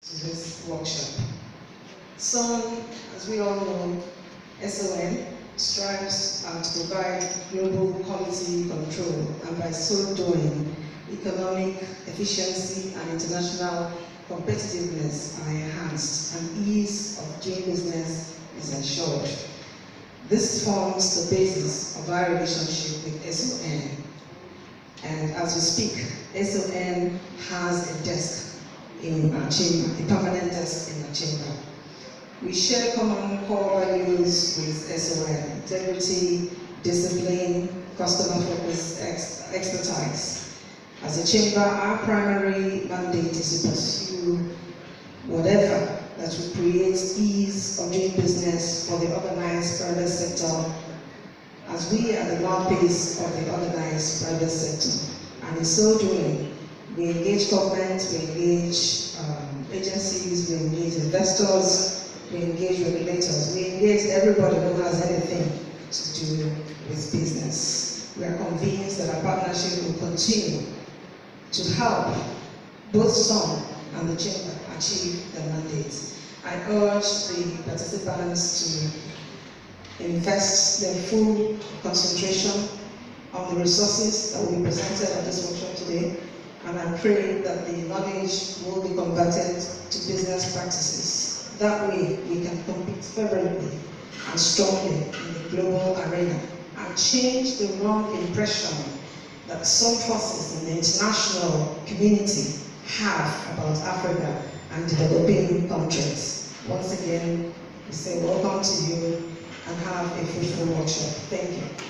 to this workshop. SON, as we all know, SON strives to provide global quality control, and by so doing, economic efficiency and international competitiveness are enhanced and ease of doing business is ensured. This forms the basis of our relationship with SON. And as we speak, SON has a desk in our chamber, a permanent desk in our chamber. We share common core values with SON: integrity, discipline, customer focus, expertise. As a chamber, our primary mandate is to pursue whatever that will create ease of doing business for the organized private sector, as we are the mouthpiece of the organized private sector. And in so doing, we engage government, we engage agencies, we engage investors, we engage regulators, we engage everybody who has anything to do with business. We are convinced that our partnership will continue to help both SON and the chamber achieve their mandate. I urge the participants to invest their full concentration on the resources that will be presented at this workshop today, and I pray that the knowledge will be converted to business practices. That way we can compete favorably and strongly in the global arena and change the wrong impression that some forces in the international community have about Africa and developing countries. Once again, we say welcome to you and have a fruitful workshop. Thank you.